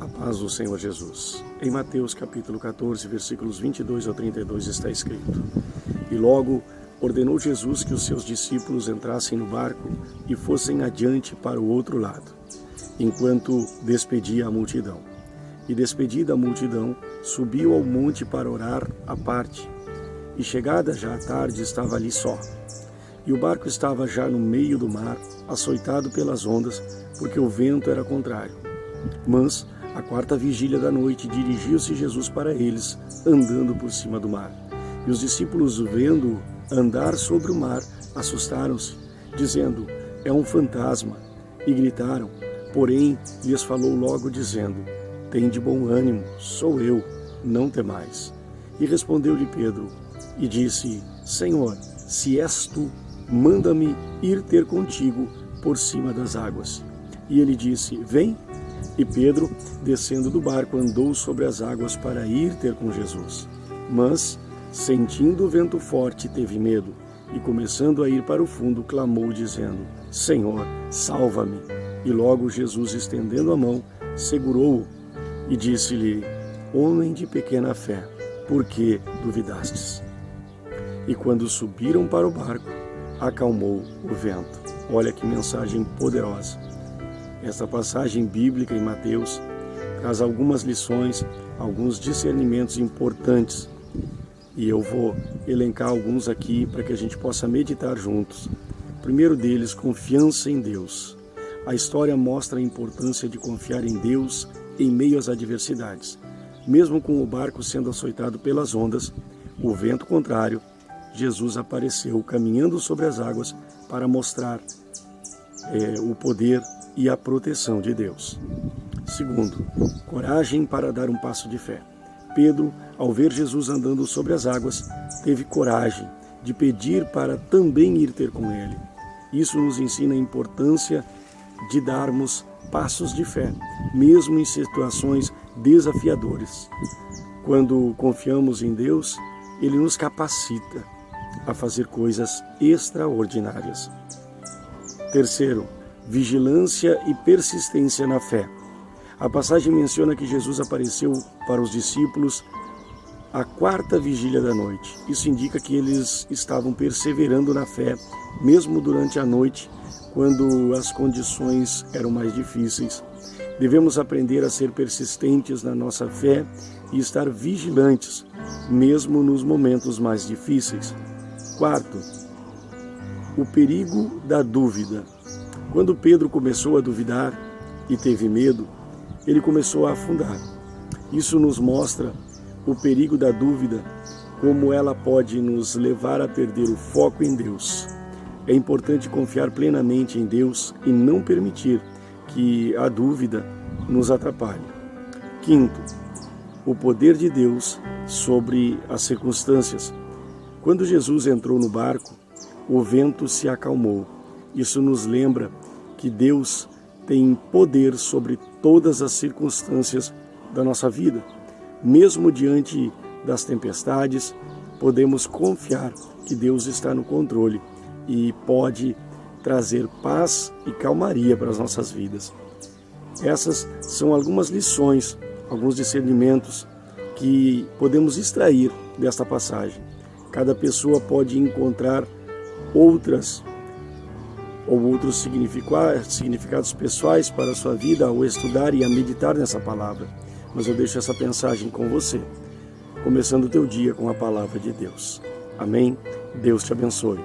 A paz do Senhor Jesus. Em Mateus capítulo 14, versículos 22 ao 32 está escrito: E logo ordenou Jesus que os seus discípulos entrassem no barco e fossem adiante para o outro lado, enquanto despedia a multidão. E despedida a multidão, subiu ao monte para orar à parte. E chegada já a tarde, estava ali só. E o barco estava já no meio do mar, açoitado pelas ondas, porque o vento era contrário. Mas, à quarta vigília da noite, dirigiu-se Jesus para eles, andando por cima do mar. E os discípulos, vendo-o andar sobre o mar, assustaram-se, dizendo: É um fantasma. E gritaram. Porém, lhes falou logo, dizendo: Tende bom ânimo, sou eu, não temais. E respondeu-lhe Pedro, e disse: Senhor, se és tu, manda-me ir ter contigo por cima das águas. E ele disse: Vem. E Pedro, descendo do barco, andou sobre as águas para ir ter com Jesus. Mas, sentindo o vento forte, teve medo, e começando a ir para o fundo, clamou, dizendo: Senhor, salva-me. E logo Jesus, estendendo a mão, segurou-o, e disse-lhe: Homem de pequena fé, por que duvidastes? E quando subiram para o barco, acalmou o vento. Olha que mensagem poderosa. Esta passagem bíblica em Mateus traz algumas lições, alguns discernimentos importantes. E eu vou elencar alguns aqui para que a gente possa meditar juntos. O primeiro deles, confiança em Deus. A história mostra a importância de confiar em Deus em meio às adversidades. Mesmo com o barco sendo açoitado pelas ondas, o vento contrário, Jesus apareceu caminhando sobre as águas para mostrar o poder e a proteção de Deus. Segundo, coragem para dar um passo de fé. Pedro, ao ver Jesus andando sobre as águas, teve coragem de pedir para também ir ter com ele. Isso nos ensina a importância de darmos passos de fé, mesmo em situações desafiadoras. Quando confiamos em Deus, Ele nos capacita a fazer coisas extraordinárias. Terceiro, vigilância e persistência na fé. A passagem menciona que Jesus apareceu para os discípulos à quarta vigília da noite. Isso indica que eles estavam perseverando na fé, mesmo durante a noite, quando as condições eram mais difíceis. Devemos aprender a ser persistentes na nossa fé e estar vigilantes, mesmo nos momentos mais difíceis. Quarto, o perigo da dúvida. Quando Pedro começou a duvidar e teve medo, ele começou a afundar. Isso nos mostra o perigo da dúvida, como ela pode nos levar a perder o foco em Deus. É importante confiar plenamente em Deus e não permitir que a dúvida nos atrapalhe. Quinto, o poder de Deus sobre as circunstâncias. Quando Jesus entrou no barco, o vento se acalmou. Isso nos lembra que Deus tem poder sobre todas as circunstâncias da nossa vida. Mesmo diante das tempestades, podemos confiar que Deus está no controle e pode trazer paz e calmaria para as nossas vidas. Essas são algumas lições, alguns discernimentos que podemos extrair desta passagem. Cada pessoa pode encontrar outros significados pessoais para a sua vida ao estudar e a meditar nessa palavra. Mas eu deixo essa mensagem com você, começando o teu dia com a palavra de Deus. Amém? Deus te abençoe.